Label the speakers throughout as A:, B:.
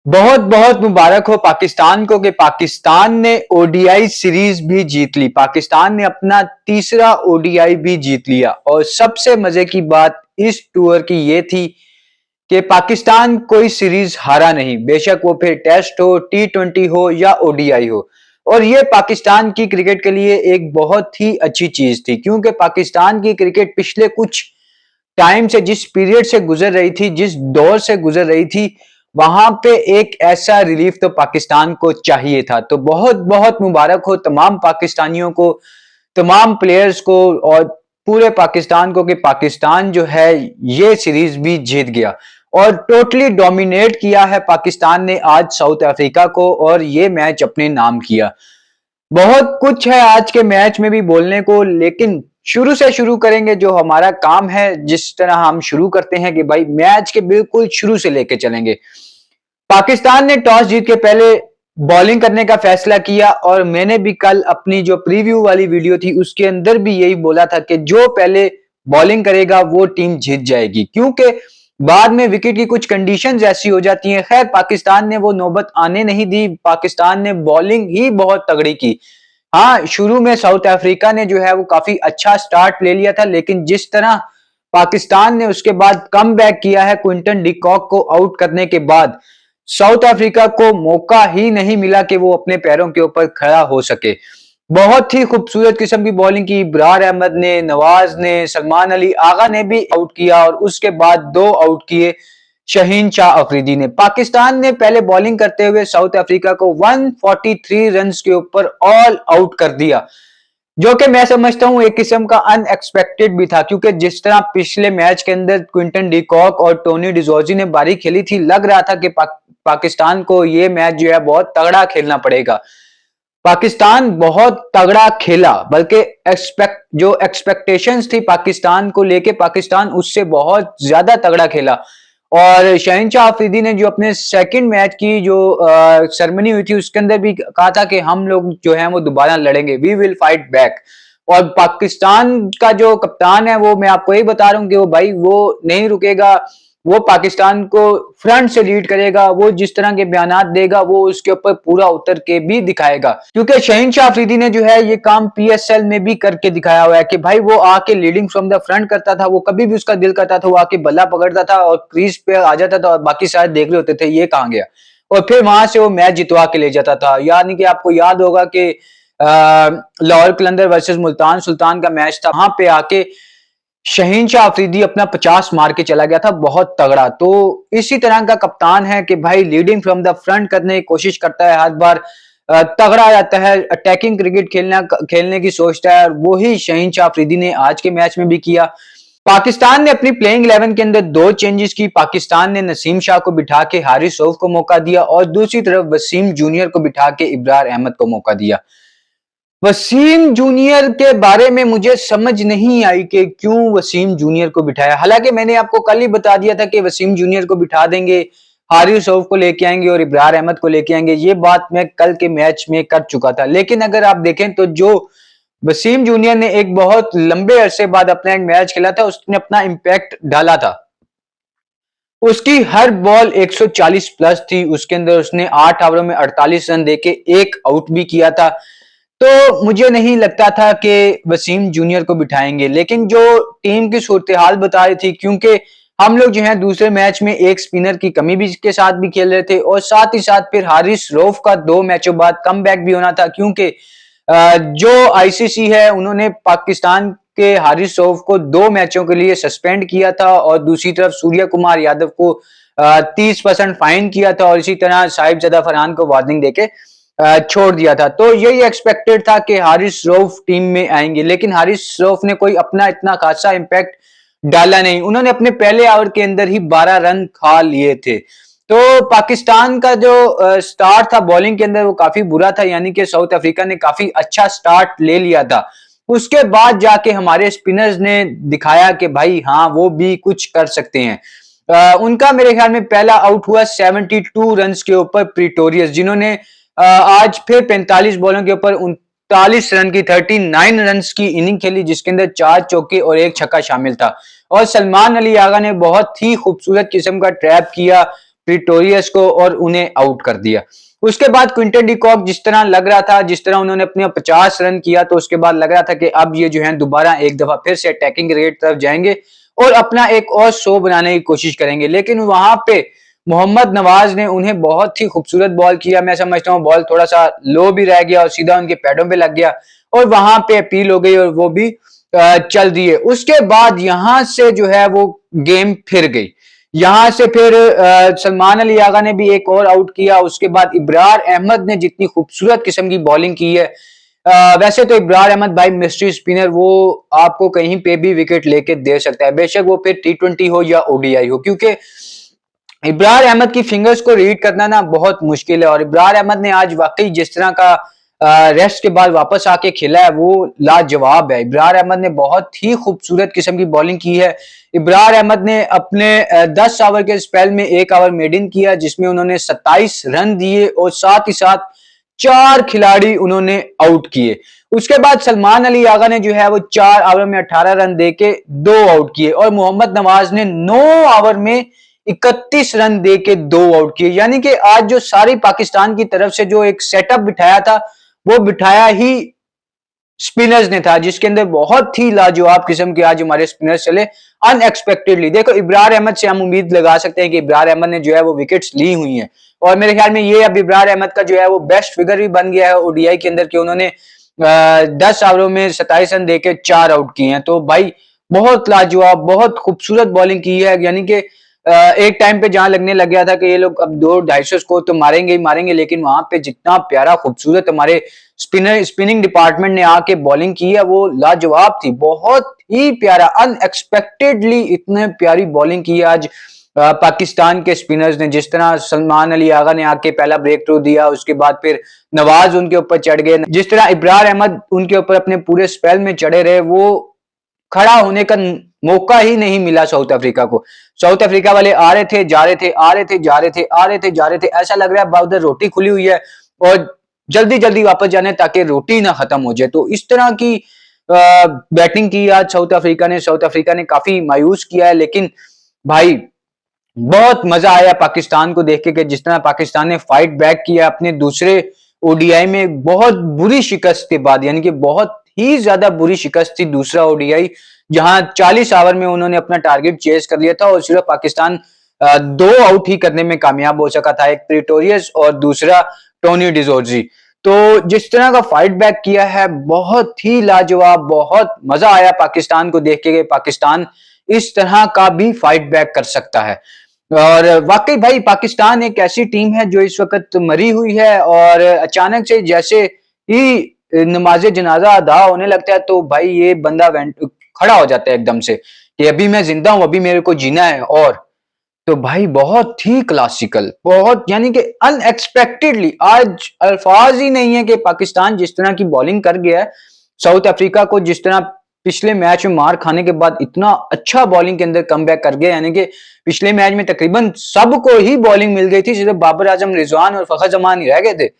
A: बहुत बहुत मुबारक हो पाकिस्तान को कि पाकिस्तान ने ओडीआई सीरीज भी जीत ली। पाकिस्तान ने अपना तीसरा ओडीआई भी जीत लिया और सबसे मजे की बात इस टूर की ये थी कि पाकिस्तान कोई सीरीज हारा नहीं, बेशक वो फिर टेस्ट हो, टी20 हो या ओडीआई हो। और ये पाकिस्तान की क्रिकेट के लिए एक बहुत ही अच्छी चीज थी, क्योंकि पाकिस्तान की क्रिकेट पिछले कुछ टाइम से, जिस पीरियड से गुजर रही थी, जिस दौर से गुजर रही थी, वहां पे एक ऐसा रिलीफ तो पाकिस्तान को चाहिए था। तो बहुत बहुत मुबारक हो तमाम पाकिस्तानियों को, तमाम प्लेयर्स को और पूरे पाकिस्तान को कि पाकिस्तान जो है ये सीरीज भी जीत गया और टोटली डोमिनेट किया है पाकिस्तान ने आज साउथ अफ्रीका को और ये मैच अपने नाम किया। बहुत कुछ है आज के मैच में भी बोलने को, लेकिन शुरू से शुरू करेंगे। जो हमारा काम है, जिस तरह हम शुरू करते हैं कि भाई मैच के बिल्कुल शुरू से लेके चलेंगे। पाकिस्तान ने टॉस जीत के पहले बॉलिंग करने का फैसला किया और मैंने भी कल अपनी जो प्रीव्यू वाली वीडियो थी उसके अंदर भी यही बोला था कि जो पहले बॉलिंग करेगा वो टीम जीत जाएगी, क्योंकि बाद में विकेट की कुछ कंडीशंस ऐसी हो जाती हैं। खैर पाकिस्तान ने वो नौबत आने नहीं दी, पाकिस्तान ने बॉलिंग ही बहुत तगड़ी की। हाँ, शुरू में साउथ अफ्रीका ने जो है वो काफी अच्छा स्टार्ट ले लिया था, लेकिन जिस तरह पाकिस्तान ने उसके बाद कम बैक किया है क्विंटन डिकॉक को आउट करने के बाद, साउथ अफ्रीका को मौका ही नहीं मिला कि वो अपने पैरों के ऊपर खड़ा हो सके। बहुत ही खूबसूरत किस्म की बॉलिंग की इब्रार अहमद ने, नवाज ने, सलमान अली आगा ने भी आउट किया और उसके बाद दो आउट किए शहीन शाह अफरीदी ने। पाकिस्तान ने पहले बॉलिंग करते हुए साउथ अफ्रीका को 143 रन्स के ऊपर ऑल आउट कर दिया, जो कि मैं समझता हूं एक किस्म का अनएक्सपेक्टेड भी था, क्योंकि जिस तरह पिछले मैच के अंदर क्विंटन डिकॉक और टोनी डिजोर्जी ने बारी खेली थी, लग रहा था कि पाकिस्तान को ये मैच जो है बहुत तगड़ा खेलना पड़ेगा। पाकिस्तान बहुत तगड़ा खेला, बल्कि जो एक्सपेक्टेशंस थी पाकिस्तान को लेके, पाकिस्तान उससे बहुत ज्यादा तगड़ा खेला। और शहनशाह अफरीदी ने जो अपने सेकंड मैच की जो सेरेमनी हुई थी उसके अंदर भी कहा था कि हम लोग जो है वो दोबारा लड़ेंगे, वी विल फाइट बैक। और पाकिस्तान का जो कप्तान है वो मैं आपको यही बता रहा हूं कि वो भाई वो नहीं रुकेगा, वो पाकिस्तान को फ्रंट से लीड करेगा। वो जिस तरह के बयानात देगा वो उसके ऊपर पूरा उतर के भी दिखाएगा, क्योंकि शहीनशाह अफरीदी ने जो है ये काम पीएसएल में भी करके दिखाया हुआ है कि भाई वो आके लीडिंग फ्रॉम द फ्रंट करता था। वो कभी भी उसका दिल करता था वो आके बल्ला पकड़ता था और क्रीज पे आ जाता था और बाकी सारे देख रहे होते थे ये कहां गया, और फिर वहां से वो मैच जितवा के ले जाता था। यानी कि आपको याद होगा कि लाहौर कलंदर वर्सेस मुल्तान सुल्तान का मैच था, वहां पे आके शहीनशाह अफरीदी अपना 50 मार के चला गया था, बहुत तगड़ा। तो इसी तरह का कप्तान है कि भाई लीडिंग फ्रॉम द फ्रंट करने की कोशिश करता है, हर बार तगड़ा रहता है, अटैकिंग क्रिकेट खेलने की सोचता है, और वही शहीनशाह अफरीदी ने आज के मैच में भी किया। पाकिस्तान ने अपनी प्लेइंग 11 के अंदर दो चेंजेस की। पाकिस्तान ने नसीम शाह को बिठा के हारिस रऊफ को मौका दिया और दूसरी तरफ वसीम जूनियर को बिठा के इब्रार अहमद को मौका दिया। वसीम जूनियर के बारे में मुझे समझ नहीं आई कि क्यों वसीम जूनियर को बिठाया। हालांकि मैंने आपको कल ही बता दिया था कि वसीम जूनियर को बिठा देंगे, हारिस रऊफ को लेके आएंगे और इब्रार अहमद को लेके आएंगे, ये बात मैं कल के मैच में कर चुका था। लेकिन अगर आप देखें तो जो वसीम जूनियर ने एक बहुत लंबे अरसे बाद अपना एक मैच खेला था, उसने अपना इंपैक्ट डाला था। उसकी हर बॉल 140 प्लस थी, उसके अंदर उसने 8 ओवरों में 48 रन देके एक आउट भी किया था। तो मुझे नहीं लगता था कि वसीम जूनियर को बिठाएंगे, लेकिन जो टीम की सूरत हाल बता रही थी, क्योंकि हम लोग जो है दूसरे मैच में एक स्पिनर की कमी भी के साथ भी खेल रहे थे और साथ ही साथ फिर हारिस रऊफ का 2 मैचों बाद कम बैक भी होना था, क्योंकि जो आईसीसी है उन्होंने पाकिस्तान के हारिस रऊफ को 2 मैचों के लिए सस्पेंड किया था और दूसरी तरफ सूर्य कुमार यादव को 30% फाइन किया था और इसी तरह साहिबजादा फरहान को वार्निंग देके छोड़ दिया था। तो यही एक्सपेक्टेड था कि हारिस रऊफ टीम में आएंगे, लेकिन हारिस रऊफ ने कोई अपना इतना खासा इंपैक्ट डाला नहीं। उन्होंने अपने पहले ओवर के अंदर ही 12 रन खा लिए थे। तो पाकिस्तान का जो स्टार्ट था बॉलिंग के अंदर वो काफी बुरा था, यानी कि साउथ अफ्रीका ने काफी अच्छा स्टार्ट ले लिया था। उसके बाद जाके हमारे स्पिनर्स ने दिखाया कि भाई हाँ वो भी कुछ कर सकते हैं। उनका मेरे ख्याल में पहला आउट हुआ 72 रन के ऊपर प्रिटोरियस, जिन्होंने आज फिर 45 बॉलों के ऊपर 39 रन की 39 रन की इनिंग खेली, जिसके अंदर 4 चौके और 1 छक्का शामिल था। और सलमान अली आगा ने बहुत ही खूबसूरत किस्म का ट्रैप किया, प्रिटोरियस को और उन्हें आउट कर दिया। उसके बाद क्विंटन डी कॉक जिस तरह लग रहा था, जिस तरह उन्होंने अपने 50 रन किया, तो उसके बाद लग रहा था कि अब ये जो है दोबारा एक दफा फिर से अटैकिंग रेट तरफ जाएंगे और अपना एक और शो बनाने की कोशिश करेंगे। लेकिन वहां पे मोहम्मद नवाज ने उन्हें बहुत ही खूबसूरत बॉल किया। मैं समझता हूँ बॉल थोड़ा सा लो भी रह गया और सीधा उनके पैडों पे लग गया और वहां पे अपील हो गई और वो भी चल दिए। उसके बाद यहां से जो है वो गेम फिर गई। यहां से फिर सलमान अली आगा ने भी एक और आउट किया। उसके बाद इब्रार अहमद ने जितनी खूबसूरत किस्म की बॉलिंग की है, वैसे तो इब्रार अहमद भाई मिस्ट्री स्पिनर, वो आपको कहीं पे भी विकेट लेके दे सकता है, बेशक वो फिर T20 हो या ODI हो, क्योंकि इब्रार अहमद की फिंगर्स को रीड करना ना बहुत मुश्किल है। और इब्रार अहमद ने आज वाकई जिस तरह का रेस्ट के बाद वापस आके खेला है वो लाजवाब है। इब्रार अहमद ने बहुत ही खूबसूरत किस्म की बॉलिंग की है। इब्रार अहमद ने अपने 10 ओवर के स्पेल में 1 ओवर मेडन किया जिसमें उन्होंने 27 रन दिए और साथ ही साथ 4 खिलाड़ी उन्होंने आउट किए। उसके बाद सलमान अली आगा ने जो है वो 4 ओवर में 18 रन देके 2 आउट किए और मोहम्मद नवाज ने 9 ओवर में 31 रन देके 2 आउट किए। यानी कि आज जो सारी पाकिस्तान की तरफ से जो एक सेटअप बिठाया था वो बिठाया ही स्पिनर्स ने था, जिसके अंदर बहुत ही लाजवाब किस्म के आज हमारे स्पिनर्स चले अनएक्सपेक्टेडली। देखो इब्रार अहमद से हम उम्मीद लगा सकते हैं कि इब्रार अहमद ने जो है वो विकेट्स ली हुई हैं और मेरे ख्याल में ये अब इब्रार अहमद का जो है वो बेस्ट फिगर भी बन गया है ODI के अंदर कि उन्होंने 10 ओवरों में 27 रन देके 4 आउट किए हैं। तो भाई बहुत लाजवाब, बहुत खूबसूरत बॉलिंग की है। यानी कि एक टाइम पे जहां लगने लग गया था कि ये लोग अब 200-250 स्कोर तो मारेंगे ही मारेंगे, लेकिन वहां पे जितना प्यारा खूबसूरत हमारे स्पिनिंग डिपार्टमेंट ने आके बॉलिंग की है वो लाजवाब थी, बहुत ही प्यारा, अनएक्सपेक्टेडली इतने प्यारी बॉलिंग की है आज पाकिस्तान के स्पिनर्स ने। जिस तरह सलमान अली आगा ने आके पहला ब्रेक थ्रू दिया, उसके बाद फिर नवाज उनके ऊपर चढ़ गए, जिस तरह इब्रार अहमद उनके ऊपर अपने पूरे स्पेल में चढ़े रहे, वो खड़ा होने का मौका ही नहीं मिला साउथ अफ्रीका को। साउथ अफ्रीका वाले आ रहे थे जा रहे थे, आ रहे थे जा रहे थे, आ रहे थे जा रहे थे, ऐसा लग रहा है उधर रोटी खुली हुई है और जल्दी जल्दी वापस जाने ताकि रोटी ना खत्म हो जाए। तो इस तरह की बैटिंग की आज साउथ अफ्रीका ने। साउथ अफ्रीका ने काफी मायूस किया है, लेकिन भाई बहुत मजा आया पाकिस्तान को देख के जिस तरह पाकिस्तान ने फाइट बैक किया अपने दूसरे ODI में बहुत बुरी शिकस्त के बाद। यानी कि बहुत ही ज्यादा बुरी शिकस्त थी दूसरा ODI, जहां 40 ओवर में उन्होंने अपना टारगेट चेज कर लिया था और सिर्फ पाकिस्तान 2 आउट ही करने में कामयाब हो सका था, एक प्रिटोरियस और दूसरा टोनी डिजोर्जी। तो जिस तरह का फाइट बैक किया है बहुत ही लाजवाब, बहुत मजा आया पाकिस्तान को देख के। पाकिस्तान इस तरह का भी फाइट बैक कर सकता है और वाकई भाई पाकिस्तान एक ऐसी टीम है जो इस वक्त मरी हुई है और अचानक से जैसे ही नमाज जनाजा अदा होने लगता है तो भाई ये बंदा खड़ा हो जाता है एकदम से कि अभी मैं जिंदा हूं, अभी मेरे को जीना है। और तो भाई बहुत ही क्लासिकल, बहुत यानी कि अनएक्सपेक्टेडली, आज अल्फाज ही नहीं है कि पाकिस्तान जिस तरह की बॉलिंग कर गया है साउथ अफ्रीका को, जिस तरह पिछले मैच में मार खाने के बाद इतना अच्छा बॉलिंग के अंदर कम बैक कर गया। यानी कि पिछले मैच में तकरीबन सबको ही बॉलिंग मिल गई थी, सिर्फ बाबर आजम, रिजवान और फखर जमान ही रह गए थे,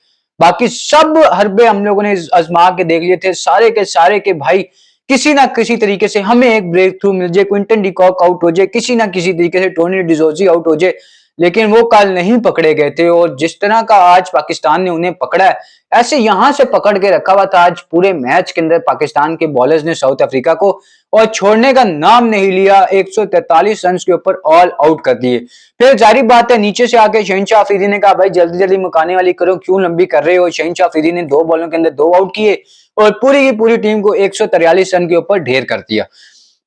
A: बाकी सब हरबे हम लोगों ने आजमा के देख लिए थे सारे के सारे के भाई किसी ना किसी तरीके से हमें एक ब्रेक थ्रू मिल जाए, क्विंटन डिकॉक आउट हो जाए, किसी ना किसी तरीके से टोनी डिजोर्जी आउट हो जाए, लेकिन वो कल नहीं पकड़े गए थे। और जिस तरह का आज पाकिस्तान ने उन्हें पकड़ा है, ऐसे यहां से पकड़ के रखा हुआ था आज पूरे मैच के अंदर पाकिस्तान के बॉलर्स ने साउथ अफ्रीका को, और छोड़ने का नाम नहीं लिया। 143 रन के ऊपर ऑल आउट कर दिए। फिर जारी बात है नीचे से आके शहनशाह अफरीदी ने कहा भाई जल्दी जल्दी मुकाने वाली करो, क्यों लंबी कर रहे हो। शहनशाह अफरीदी ने 2 बॉलों के अंदर 2 आउट किए और पूरी की पूरी टीम को 143 रन के ऊपर ढेर कर दिया।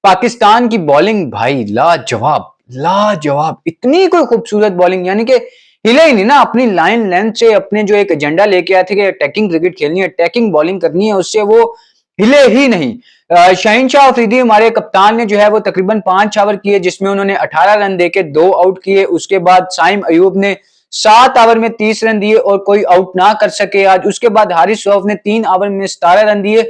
A: पाकिस्तान की बॉलिंग भाई लाजवाब, लाजवाब, इतनी कोई खूबसूरत बॉलिंग, यानी कि हिले ही नहीं ना अपनी लाइन लेंथ से। अपने जो एक एजेंडा लेके आए थे कि अटैकिंग क्रिकेट खेलनी है, अटैकिंग बॉलिंग करनी है, उससे वो हिले ही नहीं। शहीनशाह अफरीदी हमारे कप्तान ने जो है वो तकरीबन 5 ओवर किए जिसमें उन्होंने 18 रन देके 2 आउट किए। उसके बाद साइम अयूब ने 7 ओवर में 30 रन दिए और कोई आउट ना कर सके आज। उसके बाद हारिस रऊफ ने 3 ओवर में 17 रन दिए,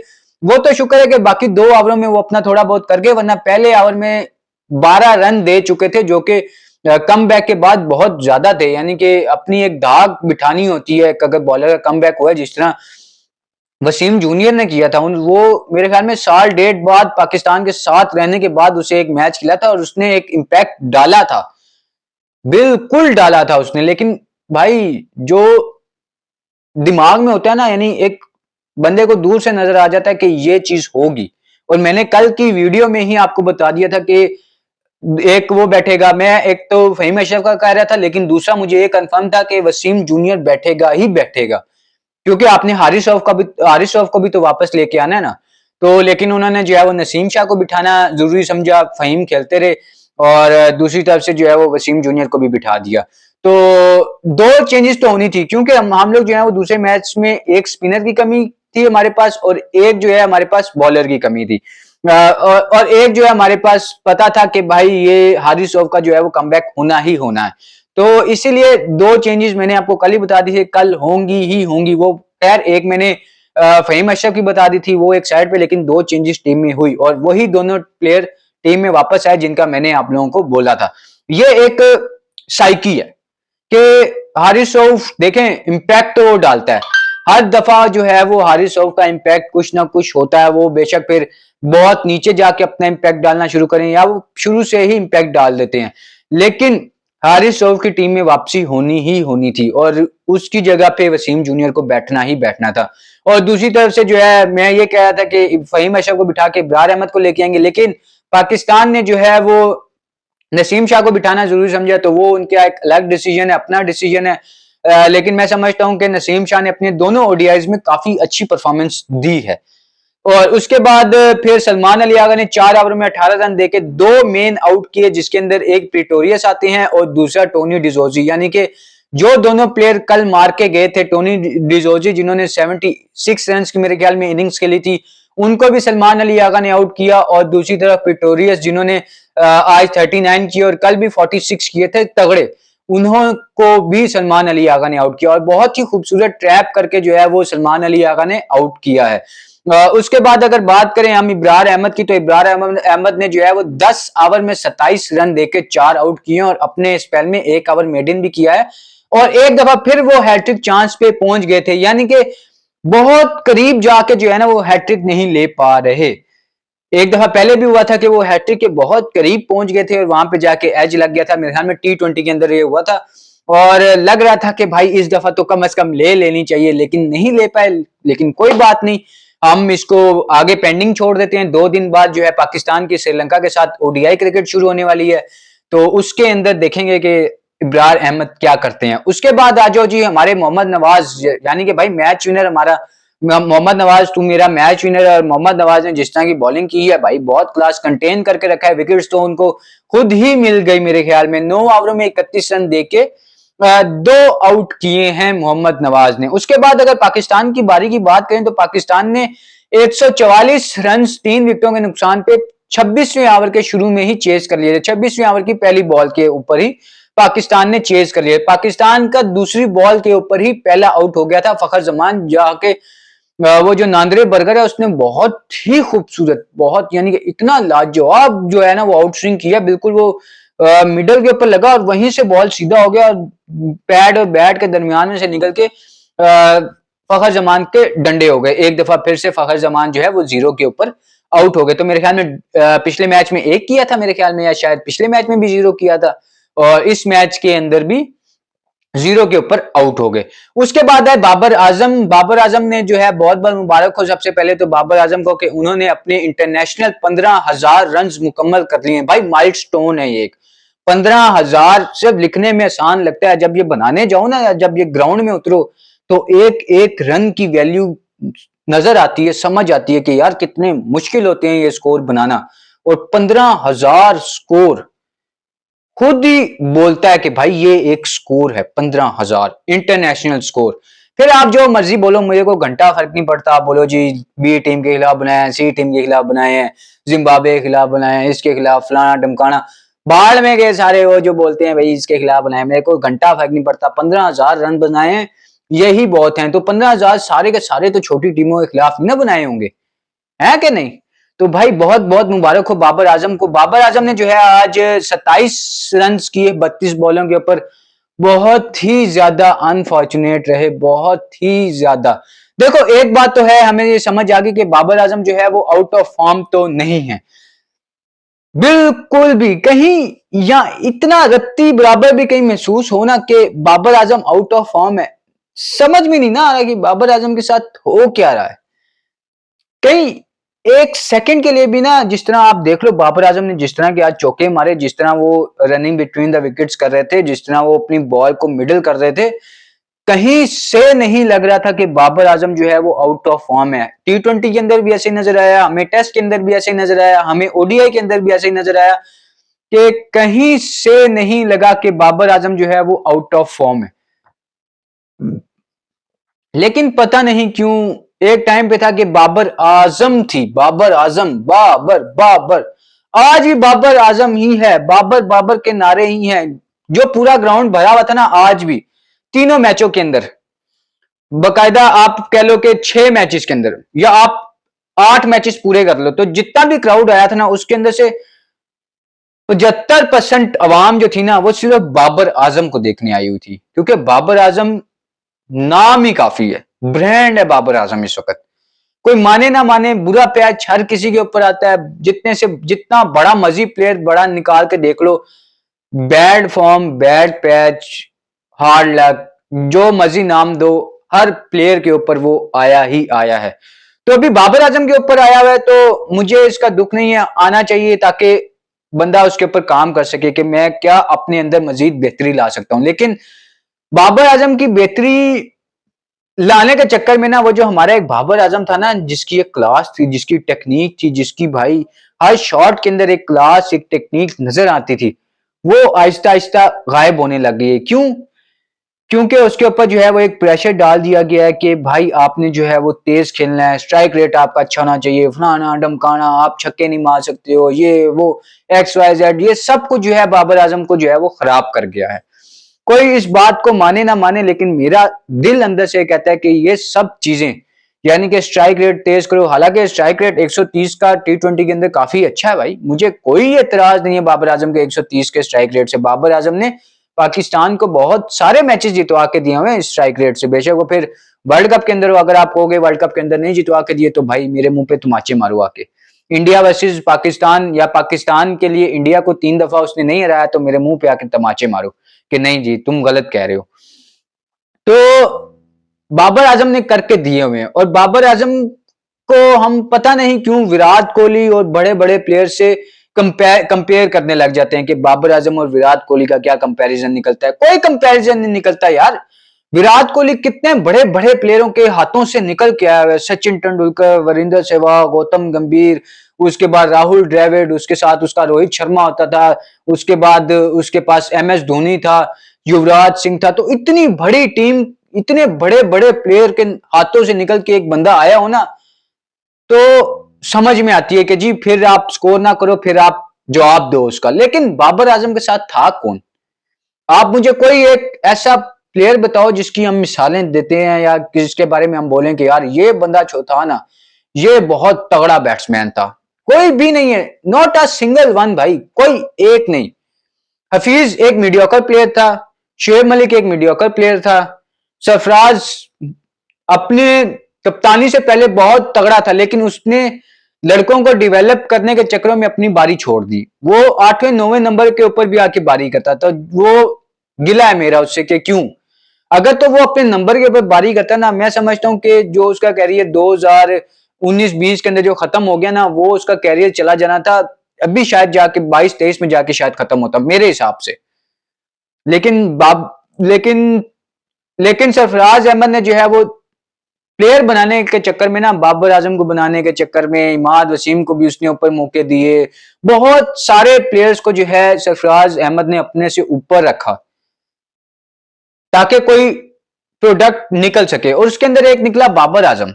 A: वो तो शुक्र है कि बाकी 2 ओवरों में वो अपना थोड़ा बहुत कर गए, वरना पहले ओवर में 12 रन दे चुके थे जो कि कम बैक के बाद बहुत ज्यादा थे। यानी कि अपनी एक धाक बिठानी होती है अगर बॉलर का कम बैक हुआ है, जिस तरह वसीम जूनियर ने किया था। वो मेरे ख्याल में साल डेढ़ बाद पाकिस्तान के साथ रहने के बाद उसे एक मैच खेला था और उसने एक इम्पैक्ट डाला था। बिल्कुल डाला था उसने, लेकिन भाई जो दिमाग में होता है ना, यानी एक बंदे को दूर से नजर आ जाता है कि ये चीज होगी। और मैंने कल की वीडियो में ही आपको बता दिया था कि एक वो बैठेगा, मैं एक तो फहीम अशरफ का कह रहा था, लेकिन दूसरा मुझे ये कंफर्म था कि वसीम जूनियर बैठेगा ही बैठेगा, क्योंकि आपने हारिस रऊफ को भी तो वापस लेके आना है ना। तो लेकिन उन्होंने जो है वो नसीम शाह को बिठाना जरूरी समझा, फहीम खेलते रहे, और दूसरी तरफ से जो है वो वसीम जूनियर को भी बिठा दिया। तो दो चेंजेस तो होनी थी, क्योंकि हम लोग जो है वो दूसरे मैच में एक स्पिनर की कमी थी हमारे पास, और एक जो है हमारे पास बॉलर की कमी थी। और एक जो है हमारे पास पता था कि भाई ये हारिस रऊफ का जो है वो कमबैक होना ही होना है। तो इसीलिए दो चेंजेस मैंने आपको कल ही बता दी थी, कल होंगी ही होंगी। वो खैर एक मैंने फहीम अशरफ की बता दी थी वो एक साइड पे, लेकिन दो चेंजेस टीम में हुई और वही दोनों प्लेयर टीम में वापस आए जिनका मैंने आप लोगों को बोला था। ये एक साइकी है कि हारिस रऊफ देखें इम्पैक्ट तो वो डालता है हर दफा, जो है वो हारिस रऊफ का इम्पैक्ट कुछ ना कुछ होता है। वो बेशक फिर बहुत नीचे जाके अपना इम्पैक्ट डालना शुरू करें या वो शुरू से ही इम्पैक्ट डाल देते हैं, लेकिन हारिस रऊफ की टीम में वापसी होनी ही होनी थी और उसकी जगह पे वसीम जूनियर को बैठना ही बैठना था। और दूसरी तरफ से जो है मैं ये कह रहा था कि फहीम अशरफ को बिठा के इब्रार अहमद को लेके आएंगे, लेकिन पाकिस्तान ने जो है वो नसीम शाह को बिठाना जरूरी समझा, तो वो उनका एक अलग डिसीजन है, अपना डिसीजन है। लेकिन मैं समझता हूं कि नसीम शाह ने अपने दोनों ओडीआईज में काफी अच्छी परफॉर्मेंस दी है। और उसके बाद फिर सलमान अली आगा ने 4 ओवर में 18 रन देके दो मेन आउट किए, जिसके अंदर एक प्रिटोरियस आते हैं और दूसरा टोनी डिजोजी, यानी कि जो दोनों प्लेयर कल मार के गए थे, टोनी डिजोजी जिन्होंने 76 रन की मेरे ख्याल में इनिंग्स खेली थी, उनको भी सलमान अली आगा ने आउट किया। और दूसरी तरफ प्रिटोरियस जिन्होंने आज 39 किए और कल भी 46 किए थे तगड़े, उन्हों को भी सलमान अली आगा ने आउट किया और बहुत ही खूबसूरत ट्रैप करके जो है वो सलमान अली आगा ने आउट किया है। उसके बाद अगर बात करें हम इब्रार अहमद की, तो इब्रार अहमद ने जो है वो 10 ओवर में 27 रन देके 4 आउट किए और अपने स्पेल में 1 ओवर मेडन भी किया है। और एक दफा फिर वो हैट्रिक चांस पे पहुंच गए थे, यानी कि बहुत करीब जाके जो है ना वो हैट्रिक नहीं ले पा रहे। एक दफा पहले भी हुआ था कि वो हैट्रिक के बहुत करीब पहुंच गए थे और वहां पे जाके एज लग गया था, मेरे ख्याल में T20 के अंदर ये हुआ था। और लग रहा था कि भाई इस दफा तो कम से कम ले लेनी चाहिए, लेकिन नहीं ले पाए। लेकिन कोई बात नहीं, हम इसको आगे पेंडिंग छोड़ देते हैं। 2 दिन बाद जो है पाकिस्तान की श्रीलंका के साथ ओडीआई क्रिकेट शुरू होने वाली है, तो उसके अंदर देखेंगे कि इब्रार अहमद क्या करते हैं। उसके बाद आ जाओ जी हमारे मोहम्मद नवाज, यानी कि भाई मैच विनर हमारा मोहम्मद नवाज, तू मेरा मैच विनर। और मोहम्मद नवाज ने जिस तरह की बॉलिंग की है भाई, बहुत क्लास कंटेन करके रखा है। विकेट्स तो उनको खुद ही मिल गई मेरे ख्याल में, 9 ओवरों में 31 रन देके 2 आउट किए हैं मोहम्मद नवाज ने। उसके बाद अगर पाकिस्तान की बारी की बात करें तो पाकिस्तान ने 144 रन 3 विकेटों के नुकसान पे 26वें ओवर के शुरू में ही चेज कर लिए थे। 26वें ओवर की पहली बॉल के ऊपर ही पाकिस्तान ने चेज कर लिया। पाकिस्तान का दूसरी बॉल के ऊपर ही पहला आउट हो गया था फखर जमान, जाके वो जो नांदरे बर्गर है उसने बहुत ही खूबसूरत, बहुत यानी कि इतना लाजवाब जो है ना वो आउट स्विंग किया, बिल्कुल वो मिडल के ऊपर लगा और वहीं से बॉल सीधा हो गया और पैड और बैट के दरमियान में से निकल के फखर जमान के डंडे हो गए। एक दफा फिर से फखर जमान जो है वो 0 के ऊपर आउट हो गए। तो मेरे ख्याल में पिछले मैच में 1 किया था मेरे ख्याल में, या शायद पिछले मैच में भी 0 किया था, और इस मैच के अंदर भी 0 के ऊपर आउट हो गए। उसके बाद है बाबर आजम। बाबर आजम ने जो है बहुत बहुत मुबारक हो सबसे पहले तो बाबर आजम को कि उन्होंने अपने इंटरनेशनल 15,000 रन मुकम्मल कर लिए। भाई माइलस्टोन है ये, 15,000 सिर्फ लिखने में आसान लगता है, जब ये बनाने जाओ ना, जब ये ग्राउंड में उतरो तो एक एक रन की वैल्यू नजर आती है, समझ आती है कि यार कितने मुश्किल होते हैं ये स्कोर बनाना। और 15,000 स्कोर खुद ही बोलता है कि भाई ये एक स्कोर है, 15,000 इंटरनेशनल स्कोर। फिर आप जो मर्जी बोलो, मुझे को घंटा फर्क नहीं पड़ता। आप बोलो जी बी टीम के खिलाफ बनाए हैं, सी टीम के खिलाफ बनाए हैं, जिम्बाब्वे के खिलाफ बनाए हैं, इसके खिलाफ फलाना डमकाना, बाढ़ में गए सारे वो जो बोलते हैं भाई इसके खिलाफ बनाए, मेरे को घंटा फर्क नहीं पड़ता। 15,000 रन बनाए हैं, यही बहुत है। तो 15,000 सारे के सारे तो छोटी टीमों के खिलाफ नहीं ना बनाए होंगे, है कि नहीं? तो भाई बहुत बहुत मुबारक हो बाबर आजम को। बाबर आजम ने जो है आज 27 रन किए 32 बॉलों के ऊपर, बहुत ही ज्यादा अनफॉर्चुनेट रहे, बहुत ही ज्यादा। देखो एक बात तो है, हमें ये समझ आ गई कि बाबर आजम जो है वो आउट ऑफ फॉर्म तो नहीं है। बिल्कुल भी कहीं या इतना रत्ती बराबर भी कहीं महसूस हो ना कि Babar Azam out of form है। समझ में नहीं ना आ रहा कि बाबर आजम के साथ हो क्या रहा है। कहीं एक सेकंड के लिए भी ना, जिस तरह आप देख लो बाबर आजम ने जिस तरह के आज चौके मारे, जिस तरह वो रनिंग बिटवीन द विकेट्स कर रहे थे, जिस तरह वो अपनी बॉल को मिडल कर रहे थे, कहीं से नहीं लग रहा था कि बाबर आजम जो है वो आउट ऑफ फॉर्म है। टी20 के अंदर भी ऐसे ही नजर आया, हमें टेस्ट के अंदर भी ऐसे ही नजर आया, हमें ओडीआई के अंदर भी ऐसे ही नजर आया कि कहीं से नहीं लगा कि बाबर आजम जो है वो आउट ऑफ फॉर्म है। लेकिन पता नहीं क्यों एक टाइम पे था कि बाबर आजम थी, बाबर आजम, बाबर बाबर, आज भी बाबर आजम ही है, बाबर बाबर के नारे ही हैं। जो पूरा ग्राउंड भरा हुआ था ना आज भी, तीनों मैचों के अंदर, बकायदा आप कह लो कि 6 मैचेस के अंदर, या आप 8 मैचेस पूरे कर लो, तो जितना भी क्राउड आया था ना उसके अंदर से 75% अवाम जो थी ना वो सिर्फ बाबर आजम को देखने आई हुई थी, क्योंकि बाबर आजम नाम ही काफी है, ब्रांड है बाबर आजम इस वक्त। कोई माने ना माने, बुरा पैच हर किसी के ऊपर आता है, जितने से जितना बड़ा मर्जी प्लेयर बड़ा निकाल के देख लो, bad form, bad patch, hard luck, जो मर्जी नाम दो, हर प्लेयर के ऊपर वो आया ही आया है। तो अभी बाबर आजम के ऊपर आया हुआ है, तो मुझे इसका दुख नहीं है, आना चाहिए ताकि बंदा उसके ऊपर काम कर सके कि मैं क्या अपने अंदर मजीद बेहतरी ला सकता हूं। लेकिन बाबर आजम की बेहतरी लाने के चक्कर में ना, वो जो हमारा एक बाबर आजम था ना, जिसकी एक क्लास थी, जिसकी टेक्निक थी, जिसकी भाई हर शॉट के अंदर एक क्लास, एक टेक्निक नजर आती थी, वो आहिस्ता आहिस्ता गायब होने लग गई है। क्यों? क्योंकि उसके ऊपर जो है वो एक प्रेशर डाल दिया गया है कि भाई आपने जो है वो तेज खेलना है, स्ट्राइक रेट आपका अच्छा होना चाहिए, फलाना डमकाना, आप छक्के नहीं मार सकते हो, ये वो XYZ, ये सब कुछ जो है बाबर आजम को जो है वो खराब कर गया है। कोई इस बात को माने ना माने, लेकिन मेरा दिल अंदर से कहता है कि ये सब चीजें, यानी कि स्ट्राइक रेट तेज करो, हालांकि स्ट्राइक रेट 130 का टी20 के अंदर काफी अच्छा है भाई, मुझे कोई एतराज नहीं है बाबर आजम के 130 के स्ट्राइक रेट से। बाबर आजम ने पाकिस्तान को बहुत सारे मैचेस जितवा के दिए हुए हैं स्ट्राइक रेट से, बेशक वो फिर वर्ल्ड कप के अंदर हो, अगर आप कहोगे वर्ल्ड कप के अंदर नहीं जितवा के दिए तो भाई मेरे मुंह पे तमाचे मारो आके। इंडिया वर्सेस पाकिस्तान, या पाकिस्तान के लिए इंडिया को 3 दफा उसने नहीं हराया, तो मेरे मुंह पे आके तमाचे मारो कि नहीं जी तुम गलत कह रहे हो। तो बाबर आजम ने करके दिए हुए हैं, और बाबर आजम को हम पता नहीं क्यों विराट कोहली और बड़े बड़े प्लेयर से कंपेयर करने लग जाते हैं कि बाबर आजम और विराट कोहली का क्या कंपैरिजन निकलता है। कोई कंपैरिजन नहीं निकलता यार। विराट कोहली कितने बड़े बड़े प्लेयरों के हाथों से निकल के आया है, सचिन तेंदुलकर, वीरेंद्र सहवाग, गौतम गंभीर, उसके बाद राहुल द्रविड़, उसके साथ उसका रोहित शर्मा होता था, उसके बाद उसके पास MS धोनी था, युवराज सिंह था। तो इतनी बड़ी टीम, इतने बड़े बड़े प्लेयर के हाथों से निकल के एक बंदा आया हो ना, तो समझ में आती है कि जी फिर आप स्कोर ना करो, फिर आप जवाब दो उसका। लेकिन बाबर आजम के साथ था कौन? आप मुझे कोई एक ऐसा प्लेयर बताओ जिसकी हम मिसालें देते हैं या जिसके बारे में हम बोलें कि यार ये बंदा जो था ना, ये बहुत तगड़ा बैट्समैन था। कोई भी नहीं है, नॉट अ सिंगल वन भाई, कोई एक नहीं। हफीज एक मीडियोकर प्लेयर था, शुएब मलिक एक मीडियोकर प्लेयर था, सरफराज अपने कप्तानी से पहले बहुत तगड़ा था, लेकिन उसने लड़कों को डेवलप करने के चक्करों में अपनी बारी छोड़ दी। वो 8वें 9वें नंबर के ऊपर भी आके बारी करता था। वो गिला है मेरा उससे कि क्यों, अगर तो वो अपने नंबर के ऊपर बारी करता ना, मैं समझता हूं कि जो उसका कैरियर 2019-20 के अंदर जो खत्म हो गया ना, वो उसका कैरियर चला जाना था अभी, शायद जाके 22-23 में जाके शायद खत्म होता मेरे हिसाब से। लेकिन लेकिन लेकिन सरफराज अहमद ने जो है वो प्लेयर बनाने के चक्कर में ना, बाबर आजम को बनाने के चक्कर में इमाद वसीम को भी उसने ऊपर मौके दिए, बहुत सारे प्लेयर्स को जो है सरफराज अहमद ने अपने से ऊपर रखा ताकि कोई प्रोडक्ट निकल सके, और उसके अंदर एक निकला बाबर आजम।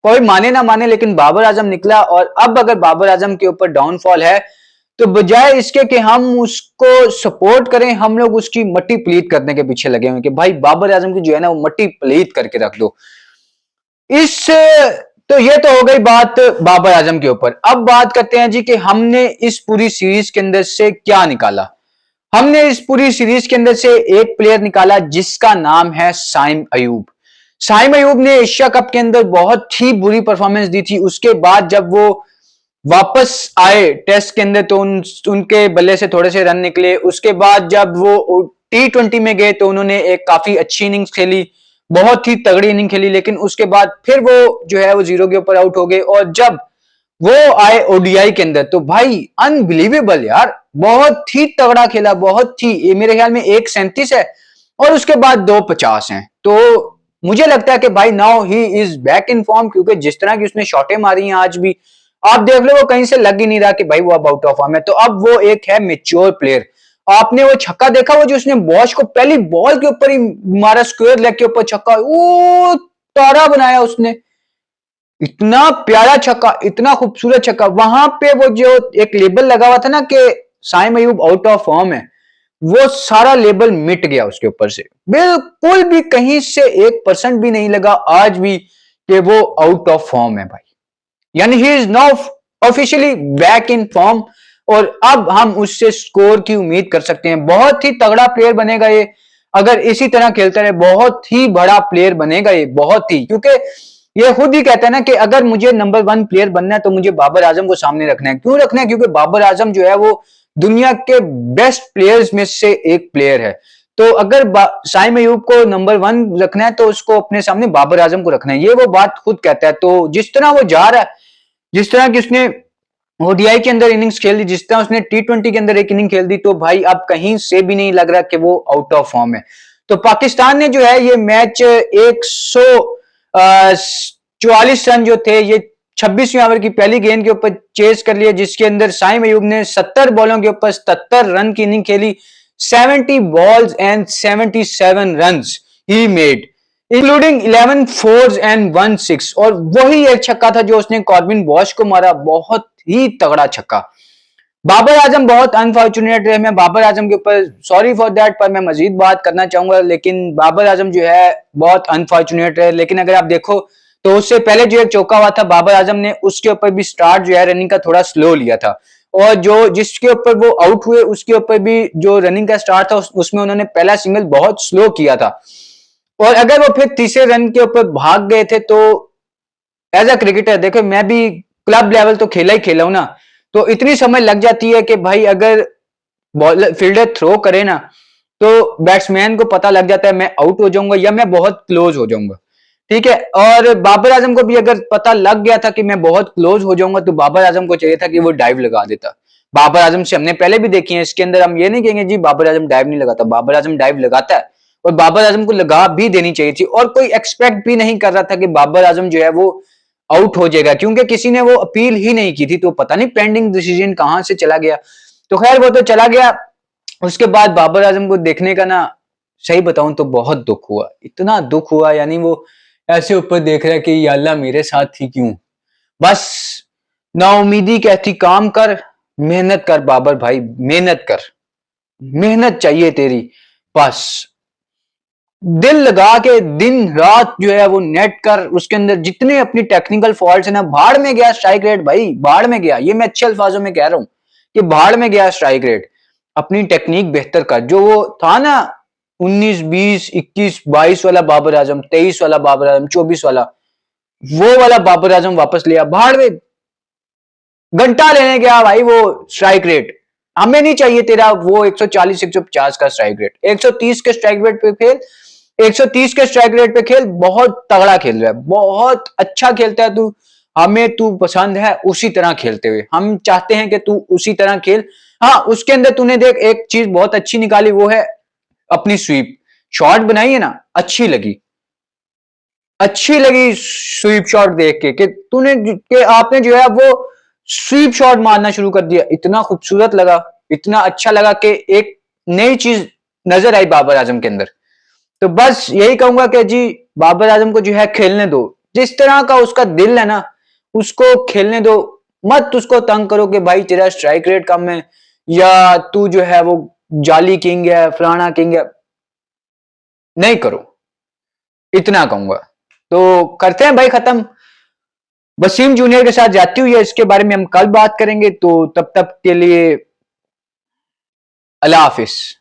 A: कोई माने ना माने, लेकिन बाबर आजम निकला। और अब अगर बाबर आजम के ऊपर डाउनफॉल है, तो बजाय इसके कि हम उसको सपोर्ट करें, हम लोग उसकी मट्टी पलीत करने के पीछे लगे हुए कि भाई बाबर आजम की जो है ना वो मट्टी पलीत करके रख दो। इस तो ये तो हो गई बात बाबर आजम के ऊपर। अब बात करते हैं जी कि हमने इस पूरी सीरीज के अंदर से क्या निकाला। हमने इस पूरी सीरीज के अंदर से एक प्लेयर निकाला जिसका नाम है साइम अयूब। साइम अयूब ने एशिया कप के अंदर बहुत ही बुरी परफॉर्मेंस दी थी। उसके बाद जब वो वापस आए टेस्ट के अंदर तो उनके बल्ले से थोड़े से रन निकले। उसके बाद जब वो T20 में गए तो उन्होंने एक काफी अच्छी इनिंग्स खेली, बहुत ही तगड़ी इनिंग खेली, लेकिन उसके बाद फिर वो जो है वो 0 के ऊपर आउट हो गए। और जब वो आए ओडीआई के अंदर तो भाई अनबिलीवेबल यार, बहुत ही तगड़ा खेला, बहुत ही, मेरे ख्याल में 137 है और उसके बाद 250 हैं। तो मुझे लगता है कि भाई now he is back in form, क्योंकि जिस तरह की उसने शॉटें मारी हैं आज भी, आप देख लो वो कहीं से लग ही नहीं रहा कि भाई वो अब आउट ऑफ फॉर्म है। तो अब वो एक है मेच्योर प्लेयर। आपने वो छक्का देखा, वो जो उसने बॉश को पहली बॉल के ऊपर ही मारा, स्क्वायर लेग के ऊपर छक्का, वो तारा बनाया उसने, इतना प्यारा छक्का, इतना खूबसूरत छक्का। वहां पे वो जो एक लेबल लगा हुआ था ना कि Saim Ayub out of form है, वो सारा लेबल मिट गया उसके ऊपर से, बिल्कुल भी कहीं से 1% भी नहीं लगा आज भी कि वो आउट ऑफ फॉर्म है भाई। यानी he is now officially back in form और अब हम उससे स्कोर की उम्मीद कर सकते हैं। बहुत ही तगड़ा प्लेयर बनेगा ये, अगर इसी तरह खेलता रहे बहुत ही बड़ा प्लेयर बनेगा ये, बहुत ही, क्योंकि ये खुद ही कहता है ना कि अगर मुझे नंबर 1 प्लेयर बनना है तो मुझे बाबर आजम को सामने रखना है। क्यों रखना है? क्योंकि बाबर आजम जो है वो दुनिया के बेस्ट प्लेयर्स में से एक प्लेयर है। तो अगर साइम अयूब को नंबर 1 रखना है तो उसको अपने सामने बाबर आजम को रखना है, ये वो बात खुद कहता है। तो जिस तरह वो जा रहा है, जिस तरह की उसने ओडीआई के अंदर इनिंग्स खेल दी, जिस तरह उसने T20 के अंदर एक इनिंग खेल दी, तो भाई अब कहीं से भी नहीं लग रहा कि वो आउट ऑफ फॉर्म है। तो पाकिस्तान ने जो है ये मैच 144 रन जो थे ये 26वीं ओवर की पहली गेंद के ऊपर चेस कर लिया, जिसके अंदर साइम अयूब ने 70 बॉलों के ऊपर 77 रन की इनिंग खेली। 70 balls and 77 run he made, including 11 force and 1 6। और वही एक छक्का था जो उसने कॉर्बिन बॉश को मारा, बहुत ही तगड़ा छक्का। बाबर आजम बहुत अनफॉर्चुनेट है, मैं बाबर आजम के ऊपर सॉरी फॉर दैट, पर मैं मजीद बात करना चाहूंगा। लेकिन बाबर आजम जो है बहुत अनफॉर्चुनेट है। लेकिन अगर आप देखो तो उससे पहले जो एक चौका हुआ था बाबर आजम ने, उसके ऊपर भी स्टार्ट जो है रनिंग का थोड़ा स्लो लिया था, और जो जिसके ऊपर वो आउट हुए उसके ऊपर भी जो रनिंग का स्टार्ट था उसमें उन्होंने पहला सिंगल बहुत स्लो किया था। और अगर वो फिर तीसरे रन के ऊपर भाग गए थे तो एज अ क्रिकेटर, देखो मैं भी क्लब लेवल तो खेला ही खेला हूं ना, तो इतनी समझ लग जाती है कि भाई अगर बॉलर फील्डर थ्रो करे ना तो बैट्समैन को पता लग जाता है मैं आउट हो जाऊंगा या मैं बहुत क्लोज हो जाऊंगा। ठीक है, और बाबर आजम को भी अगर पता लग गया था कि मैं बहुत क्लोज हो जाऊंगा तो बाबर आजम को चाहिए था कि वो डाइव लगा देता। बाबर आजम से हमने पहले भी देखी है, इसके अंदर हम ये नहीं कहेंगे जी बाबर आजम डाइव नहीं लगाता, बाबर आजम डाइव लगाता है, और बाबर आजम को लगा भी देनी चाहिए थी। और कोई एक्सपेक्ट भी नहीं कर रहा था कि बाबर आजम जो है वो आउट हो जाएगा, क्योंकि किसी ने वो अपील ही नहीं की थी, तो पता नहीं पेंडिंग डिसीजन कहां से चला गया। तो खैर वो तो चला गया। उसके बाद बाबर आजम को देखने का ना, सही बताऊं तो बहुत दुख हुआ, इतना दुख हुआ, यानी वो ऐसे ऊपर देख रहा है कि या अल्लाह मेरे साथ ही क्यों। बस नाउमीदी कहती काम कर, मेहनत कर बाबर भाई, मेहनत कर, मेहनत चाहिए तेरी, बस दिल लगा के दिन रात जो है वो नेट कर, उसके अंदर जितने अपनी टेक्निकल फॉल्ट है ना, भाड़ में गया स्ट्राइक रेट भाई, भाड़ में गया, ये मैं अच्छे अल्फाजों में कह रहा हूं कि भाड़ में गया स्ट्राइक रेट। अपनी टेक्निक बेहतर कर, जो वो था ना 19 20 21 22 वाला बाबर आजम, 23 वाला बाबर आजम, 24 वाला, वो वाला बाबर आजम वापस लिया, भाड़ में घंटा लेने गया भाई वो स्ट्राइक रेट। हमें नहीं चाहिए तेरा वो 140 150 का स्ट्राइक रेट, 130 के स्ट्राइक रेट पे खेल, 130 के स्ट्राइक रेट पे खेल, बहुत तगड़ा खेल रहा है, बहुत अच्छा खेलता है तू, हमें तू पसंद है उसी तरह खेलते हुए, हम चाहते हैं कि तू उसी तरह खेल। हाँ, उसके अंदर तूने देख एक चीज बहुत अच्छी निकाली, वो है अपनी स्वीप शॉट बनाई है ना, अच्छी लगी, अच्छी लगी स्वीप शॉट देख के कि तूने कि आपने जो है वो स्वीप शॉट मारना शुरू कर दिया, इतना खूबसूरत लगा, इतना अच्छा लगा कि एक नई चीज नजर आई बाबर आजम के अंदर। तो बस यही कहूंगा कि जी बाबर आजम को जो है खेलने दो, जिस तरह का उसका दिल है ना उसको खेलने दो, मत उसको तंग करो कि भाई तेरा स्ट्राइक रेट कम है या तू जो है वो जाली किंग है फलाना किंग है, नहीं करो, इतना कहूंगा। तो करते हैं भाई खत्म, वसीम जूनियर के साथ जाती हुई है, इसके बारे में हम कल बात करेंगे। तो तब तक के लिए अल्लाह हाफिज।